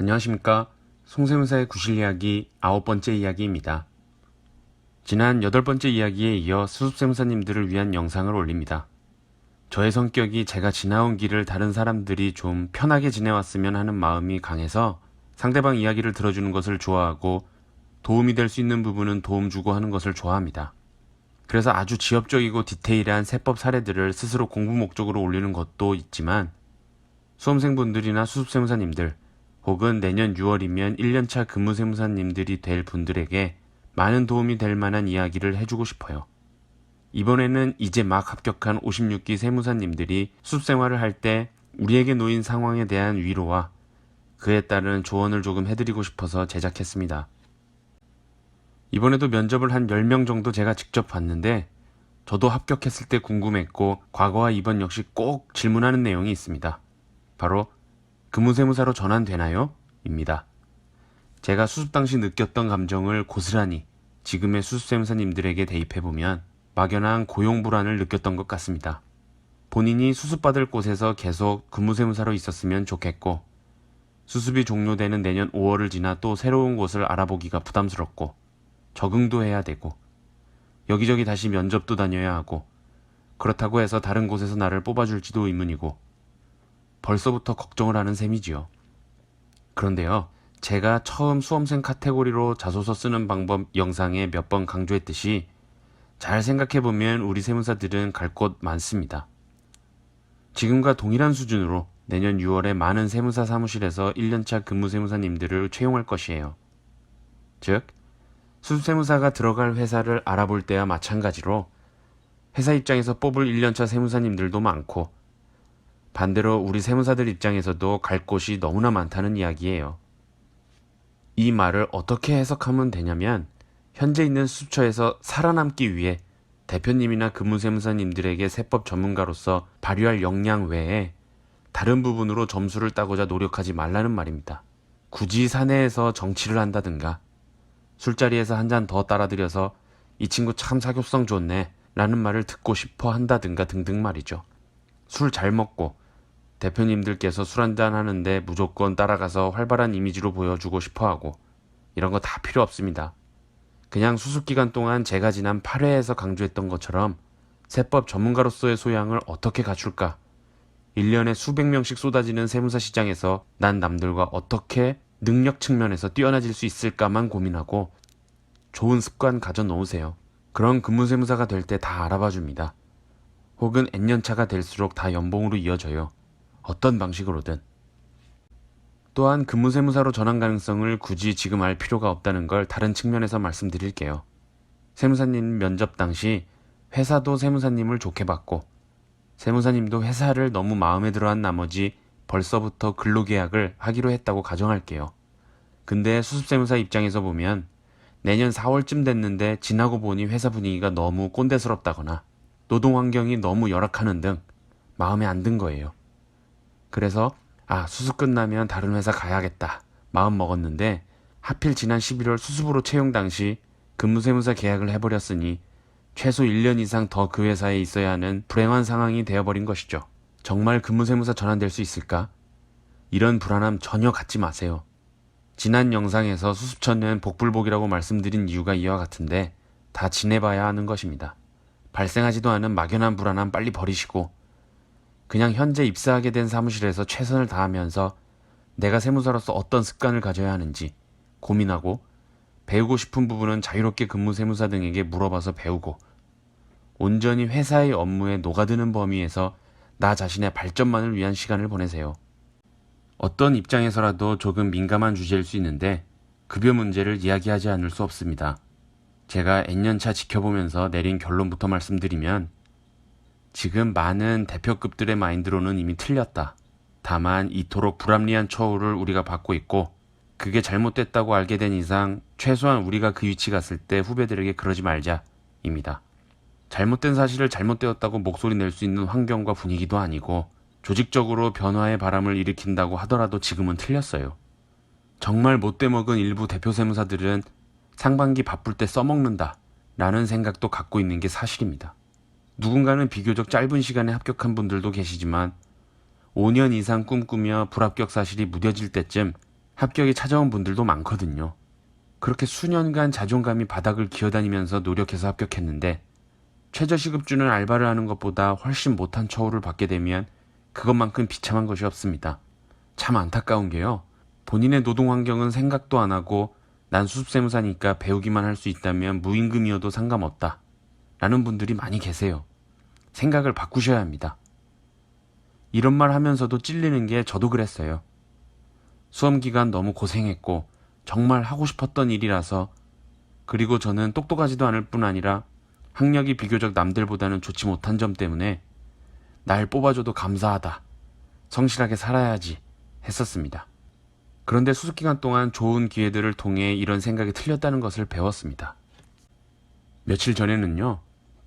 안녕하십니까. 송세무사의 구실 이야기 9번째 이야기입니다. 지난 8번째 이야기에 이어 수습세무사님들을 위한 영상을 올립니다. 저의 성격이 제가 지나온 길을 다른 사람들이 좀 편하게 지내왔으면 하는 마음이 강해서 상대방 이야기를 들어주는 것을 좋아하고 도움이 될 수 있는 부분은 도움 주고 하는 것을 좋아합니다. 그래서 아주 지엽적이고 디테일한 세법 사례들을 스스로 공부 목적으로 올리는 것도 있지만 수험생분들이나 수습세무사님들 혹은 내년 6월이면 1년차 근무세무사님들이 될 분들에게 많은 도움이 될 만한 이야기를 해주고 싶어요. 이번에는 이제 막 합격한 56기 세무사님들이 수습생활을 할 때 우리에게 놓인 상황에 대한 위로와 그에 따른 조언을 조금 해드리고 싶어서 제작했습니다. 이번에도 면접을 한 10명 정도 제가 직접 봤는데 저도 합격했을 때 궁금했고 과거와 이번 역시 꼭 질문하는 내용이 있습니다. 바로 근무세무사로 전환되나요? 입니다. 제가 수습 당시 느꼈던 감정을 고스란히 지금의 수습세무사님들에게 대입해보면 막연한 고용불안을 느꼈던 것 같습니다. 본인이 수습받을 곳에서 계속 근무세무사로 있었으면 좋겠고 수습이 종료되는 내년 5월을 지나 또 새로운 곳을 알아보기가 부담스럽고 적응도 해야 되고 여기저기 다시 면접도 다녀야 하고 그렇다고 해서 다른 곳에서 나를 뽑아줄지도 의문이고 벌써부터 걱정을 하는 셈이지요. 그런데요, 제가 처음 수험생 카테고리로 자소서 쓰는 방법 영상에 몇 번 강조했듯이 잘 생각해보면 우리 세무사들은 갈 곳 많습니다. 지금과 동일한 수준으로 내년 6월에 많은 세무사 사무실에서 1년차 근무세무사님들을 채용할 것이에요. 즉, 수습세무사가 들어갈 회사를 알아볼 때와 마찬가지로 회사 입장에서 뽑을 1년차 세무사님들도 많고 반대로 우리 세무사들 입장에서도 갈 곳이 너무나 많다는 이야기예요. 이 말을 어떻게 해석하면 되냐면 현재 있는 수습처에서 살아남기 위해 대표님이나 근무세무사님들에게 세법 전문가로서 발휘할 역량 외에 다른 부분으로 점수를 따고자 노력하지 말라는 말입니다. 굳이 사내에서 정치를 한다든가 술자리에서 한 잔 더 따라들여서 이 친구 참 사교성 좋네 라는 말을 듣고 싶어 한다든가 등등 말이죠. 술 잘 먹고 대표님들께서 술 한잔 하는데 무조건 따라가서 활발한 이미지로 보여주고 싶어하고 이런 거 다 필요 없습니다. 그냥 수습기간 동안 제가 지난 8회에서 강조했던 것처럼 세법 전문가로서의 소양을 어떻게 갖출까? 1년에 수백 명씩 쏟아지는 세무사 시장에서 난 남들과 어떻게 능력 측면에서 뛰어나질 수 있을까만 고민하고 좋은 습관 가져 놓으세요. 그런 근무세무사가 될 때 다 알아봐 줍니다. 혹은 N년차가 될수록 다 연봉으로 이어져요. 어떤 방식으로든. 또한 근무세무사로 전환 가능성을 굳이 지금 알 필요가 없다는 걸 다른 측면에서 말씀드릴게요. 세무사님 면접 당시 회사도 세무사님을 좋게 봤고 세무사님도 회사를 너무 마음에 들어한 나머지 벌써부터 근로계약을 하기로 했다고 가정할게요. 근데 수습세무사 입장에서 보면 내년 4월쯤 됐는데 지나고 보니 회사 분위기가 너무 꼰대스럽다거나 노동환경이 너무 열악하는 등 마음에 안 든 거예요. 그래서 수습 끝나면 다른 회사 가야겠다 마음 먹었는데 하필 지난 11월 수습으로 채용 당시 근무세무사 계약을 해버렸으니 최소 1년 이상 더 그 회사에 있어야 하는 불행한 상황이 되어버린 것이죠. 정말 근무세무사 전환될 수 있을까? 이런 불안함 전혀 갖지 마세요. 지난 영상에서 수습처는 복불복이라고 말씀드린 이유가 이와 같은데 다 지내봐야 하는 것입니다. 발생하지도 않은 막연한 불안함 빨리 버리시고 그냥 현재 입사하게 된 사무실에서 최선을 다하면서 내가 세무사로서 어떤 습관을 가져야 하는지 고민하고 배우고 싶은 부분은 자유롭게 근무세무사 등에게 물어봐서 배우고 온전히 회사의 업무에 녹아드는 범위에서 나 자신의 발전만을 위한 시간을 보내세요. 어떤 입장에서라도 조금 민감한 주제일 수 있는데 급여 문제를 이야기하지 않을 수 없습니다. 제가 N년차 지켜보면서 내린 결론부터 말씀드리면 지금 많은 대표급들의 마인드로는 이미 틀렸다. 다만 이토록 불합리한 처우를 우리가 받고 있고 그게 잘못됐다고 알게 된 이상 최소한 우리가 그 위치 갔을 때 후배들에게 그러지 말자 입니다. 잘못된 사실을 잘못되었다고 목소리 낼 수 있는 환경과 분위기도 아니고 조직적으로 변화의 바람을 일으킨다고 하더라도 지금은 틀렸어요. 정말 못돼 먹은 일부 대표 세무사들은 상반기 바쁠 때 써먹는다 라는 생각도 갖고 있는 게 사실입니다. 누군가는 비교적 짧은 시간에 합격한 분들도 계시지만 5년 이상 꿈꾸며 불합격 사실이 무뎌질 때쯤 합격이 찾아온 분들도 많거든요. 그렇게 수년간 자존감이 바닥을 기어다니면서 노력해서 합격했는데 최저시급 주는 알바를 하는 것보다 훨씬 못한 처우를 받게 되면 그것만큼 비참한 것이 없습니다. 참 안타까운 게요. 본인의 노동 환경은 생각도 안 하고 난 수습세무사니까 배우기만 할 수 있다면 무임금이어도 상관없다 라는 분들이 많이 계세요. 생각을 바꾸셔야 합니다. 이런 말 하면서도 찔리는 게 저도 그랬어요. 수험기간 너무 고생했고 정말 하고 싶었던 일이라서, 그리고 저는 똑똑하지도 않을 뿐 아니라 학력이 비교적 남들보다는 좋지 못한 점 때문에 날 뽑아줘도 감사하다, 성실하게 살아야지 했었습니다. 그런데 수습기간 동안 좋은 기회들을 통해 이런 생각이 틀렸다는 것을 배웠습니다. 며칠 전에는요,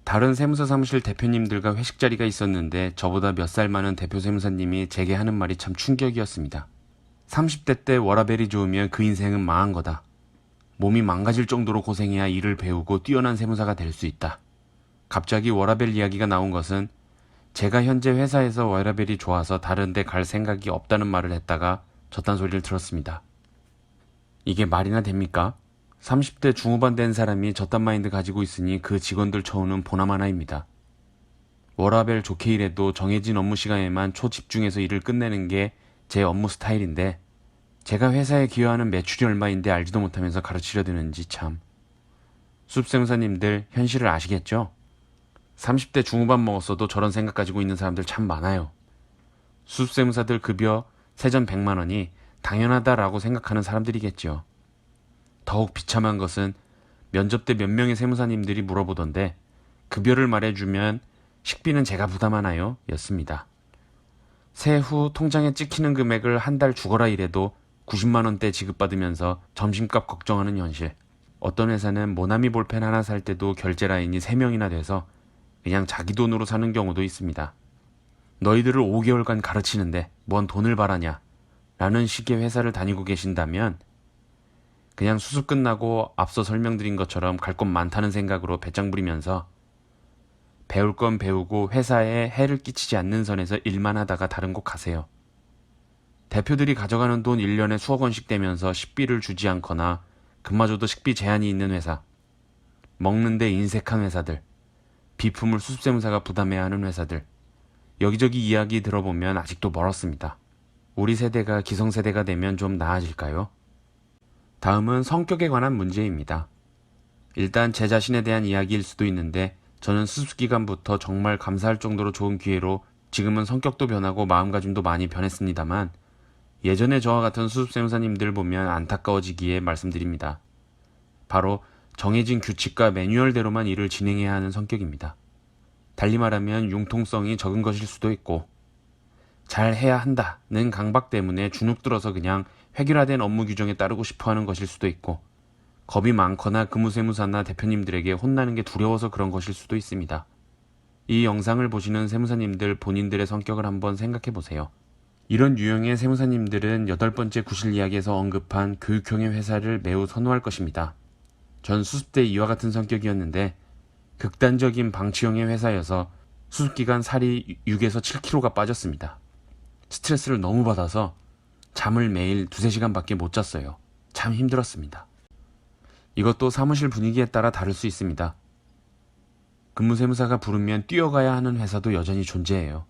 다른 세무사 사무실 대표님들과 회식 자리가 있었는데 저보다 몇 살 많은 대표 세무사님이 제게 하는 말이 참 충격이었습니다. 30대 때 워라밸이 좋으면 그 인생은 망한 거다. 몸이 망가질 정도로 고생해야 일을 배우고 뛰어난 세무사가 될 수 있다. 갑자기 워라밸 이야기가 나온 것은 제가 현재 회사에서 워라밸이 좋아서 다른 데 갈 생각이 없다는 말을 했다가 저딴 소리를 들었습니다. 이게 말이나 됩니까? 30대 중후반 된 사람이 저딴 마인드 가지고 있으니 그 직원들 처우는 보남 하나입니다. 워라밸 좋게 일해도 정해진 업무 시간에만 초집중해서 일을 끝내는 게 제 업무 스타일인데 제가 회사에 기여하는 매출이 얼마인데 알지도 못하면서 가르치려 드는지 참. 수습세무사님들 현실을 아시겠죠? 30대 중후반 먹었어도 저런 생각 가지고 있는 사람들 참 많아요. 수습세무사들 급여 세전 100만 원이 당연하다라고 생각하는 사람들이겠죠. 더욱 비참한 것은 면접 때 몇 명의 세무사님들이 물어보던데 급여를 말해주면 식비는 제가 부담하나요? 였습니다. 세후 통장에 찍히는 금액을 한 달 죽어라 이래도 90만 원대 지급받으면서 점심값 걱정하는 현실. 어떤 회사는 모나미 볼펜 하나 살 때도 결제 라인이 3명이나 돼서 그냥 자기 돈으로 사는 경우도 있습니다. 너희들을 5개월간 가르치는데 뭔 돈을 바라냐 라는 식의 회사를 다니고 계신다면 그냥 수습 끝나고 앞서 설명드린 것처럼 갈 곳 많다는 생각으로 배짱 부리면서 배울 건 배우고 회사에 해를 끼치지 않는 선에서 일만 하다가 다른 곳 가세요. 대표들이 가져가는 돈 1년에 수억 원씩 되면서 식비를 주지 않거나 그마저도 식비 제한이 있는 회사, 먹는데 인색한 회사들, 비품을 수습세무사가 부담해야 하는 회사들, 여기저기 이야기 들어보면 아직도 멀었습니다. 우리 세대가 기성세대가 되면 좀 나아질까요? 다음은 성격에 관한 문제입니다. 일단 제 자신에 대한 이야기일 수도 있는데 저는 수습기간부터 정말 감사할 정도로 좋은 기회로 지금은 성격도 변하고 마음가짐도 많이 변했습니다만 예전에 저와 같은 수습세무사님들 보면 안타까워지기에 말씀드립니다. 바로 정해진 규칙과 매뉴얼대로만 일을 진행해야 하는 성격입니다. 달리 말하면 융통성이 적은 것일 수도 있고 잘 해야 한다는 강박 때문에 주눅 들어서 그냥 획일화된 업무 규정에 따르고 싶어하는 것일 수도 있고 겁이 많거나 근무세무사나 대표님들에게 혼나는 게 두려워서 그런 것일 수도 있습니다. 이 영상을 보시는 세무사님들 본인들의 성격을 한번 생각해 보세요. 이런 유형의 세무사님들은 8번째 구실 이야기에서 언급한 교육형의 회사를 매우 선호할 것입니다. 전 수습 때 이와 같은 성격이었는데 극단적인 방치형의 회사여서 수습기간 살이 6에서 7kg가 빠졌습니다. 스트레스를 너무 받아서 잠을 매일 2-3시간밖에 못 잤어요. 참 힘들었습니다. 이것도 사무실 분위기에 따라 다를 수 있습니다. 근무세무사가 부르면 뛰어가야 하는 회사도 여전히 존재해요.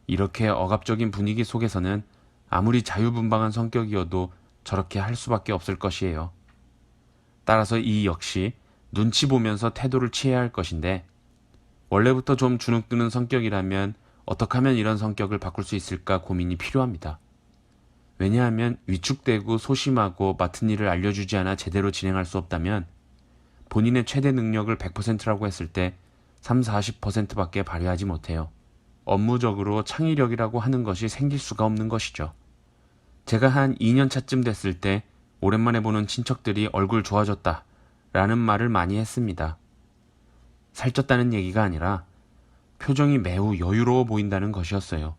이렇게 억압적인 분위기 속에서는 아무리 자유분방한 성격이어도 저렇게 할 수밖에 없을 것이에요. 따라서 이 역시 눈치 보면서 태도를 취해야 할 것인데 원래부터 좀 주눅드는 성격이라면 어떻게 하면 이런 성격을 바꿀 수 있을까 고민이 필요합니다. 왜냐하면 위축되고 소심하고 맡은 일을 알려주지 않아 제대로 진행할 수 없다면 본인의 최대 능력을 100%라고 했을 때 30-40%밖에 발휘하지 못해요. 업무적으로 창의력이라고 하는 것이 생길 수가 없는 것이죠. 제가 한 2년 차쯤 됐을 때 오랜만에 보는 친척들이 얼굴 좋아졌다 라는 말을 많이 했습니다. 살쪘다는 얘기가 아니라 표정이 매우 여유로워 보인다는 것이었어요.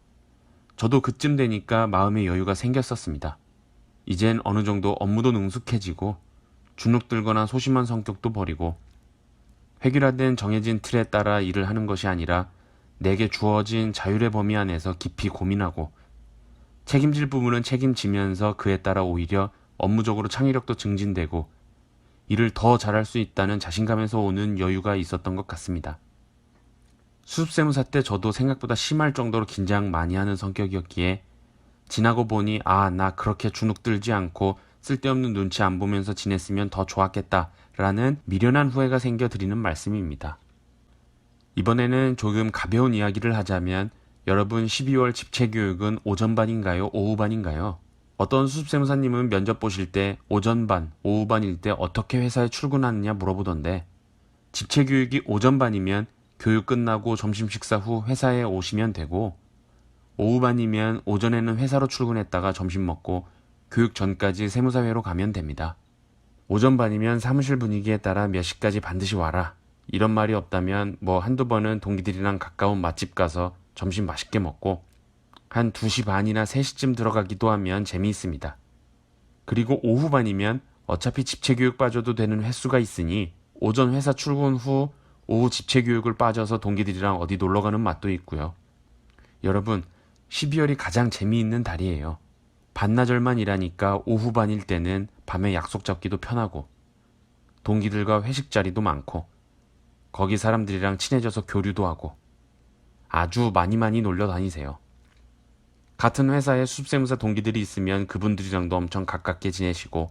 저도 그쯤 되니까 마음의 여유가 생겼었습니다. 이젠 어느 정도 업무도 능숙해지고 주눅들거나 소심한 성격도 버리고 획일화된 정해진 틀에 따라 일을 하는 것이 아니라 내게 주어진 자율의 범위 안에서 깊이 고민하고 책임질 부분은 책임지면서 그에 따라 오히려 업무적으로 창의력도 증진되고 일을 더 잘할 수 있다는 자신감에서 오는 여유가 있었던 것 같습니다. 수습세무사 때 저도 생각보다 심할 정도로 긴장 많이 하는 성격이었기에 지나고 보니 나 그렇게 주눅들지 않고 쓸데없는 눈치 안 보면서 지냈으면 더 좋았겠다라는 미련한 후회가 생겨 드리는 말씀입니다. 이번에는 조금 가벼운 이야기를 하자면 여러분 12월 집체교육은 오전반인가요? 오후반인가요? 어떤 수습세무사님은 면접 보실 때 오전반, 오후반일 때 어떻게 회사에 출근하느냐 물어보던데 집체교육이 오전반이면 교육 끝나고 점심 식사 후 회사에 오시면 되고 오후반이면 오전에는 회사로 출근했다가 점심 먹고 교육 전까지 세무사회로 가면 됩니다. 오전반이면 사무실 분위기에 따라 몇 시까지 반드시 와라. 이런 말이 없다면 한두 번은 동기들이랑 가까운 맛집 가서 점심 맛있게 먹고 한 2시 반이나 3시쯤 들어가기도 하면 재미있습니다. 그리고 오후반이면 어차피 집체교육 빠져도 되는 횟수가 있으니 오전 회사 출근 후 오후 집체교육을 빠져서 동기들이랑 어디 놀러가는 맛도 있고요. 여러분 12월이 가장 재미있는 달이에요. 반나절만 일하니까 오후반일 때는 밤에 약속 잡기도 편하고 동기들과 회식 자리도 많고 거기 사람들이랑 친해져서 교류도 하고 아주 많이 놀러 다니세요. 같은 회사에 수습세무사 동기들이 있으면 그분들이랑도 엄청 가깝게 지내시고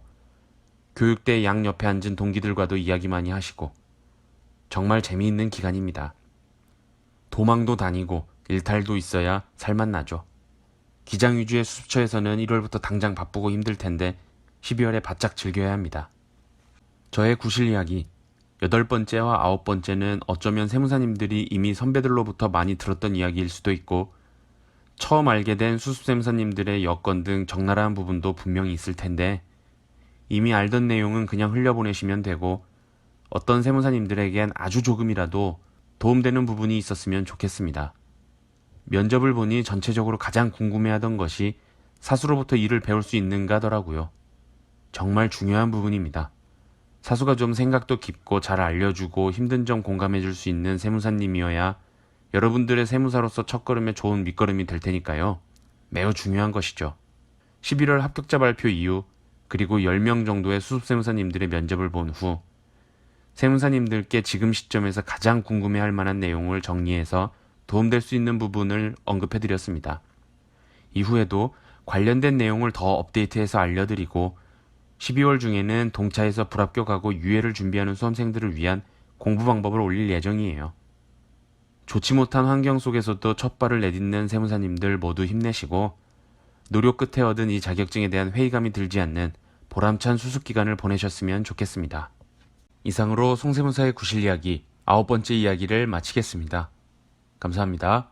교육대 양 옆에 앉은 동기들과도 이야기 많이 하시고 정말 재미있는 기간입니다. 도망도 다니고 일탈도 있어야 살맛 나죠. 기장 위주의 수습처에서는 1월부터 당장 바쁘고 힘들 텐데 12월에 바짝 즐겨야 합니다. 저의 구실 이야기 8번째와 9번째는 어쩌면 세무사님들이 이미 선배들로부터 많이 들었던 이야기일 수도 있고 처음 알게 된 수습세무사님들의 여건 등 적나라한 부분도 분명히 있을 텐데 이미 알던 내용은 그냥 흘려보내시면 되고 어떤 세무사님들에겐 아주 조금이라도 도움되는 부분이 있었으면 좋겠습니다. 면접을 보니 전체적으로 가장 궁금해하던 것이 사수로부터 일을 배울 수 있는가 하더라고요. 정말 중요한 부분입니다. 사수가 좀 생각도 깊고 잘 알려주고 힘든 점 공감해줄 수 있는 세무사님이어야 여러분들의 세무사로서 첫걸음에 좋은 밑거름이 될 테니까요. 매우 중요한 것이죠. 11월 합격자 발표 이후 그리고 10명 정도의 수습세무사님들의 면접을 본 후 세무사님들께 지금 시점에서 가장 궁금해할 만한 내용을 정리해서 도움될 수 있는 부분을 언급해드렸습니다. 이후에도 관련된 내용을 더 업데이트해서 알려드리고 12월 중에는 동차에서 불합격하고 유예를 준비하는 수험생들을 위한 공부 방법을 올릴 예정이에요. 좋지 못한 환경 속에서도 첫 발을 내딛는 세무사님들 모두 힘내시고 노력 끝에 얻은 이 자격증에 대한 회의감이 들지 않는 보람찬 수습기간을 보내셨으면 좋겠습니다. 이상으로 송세무사의 구실 이야기 9번째 이야기를 마치겠습니다. 감사합니다.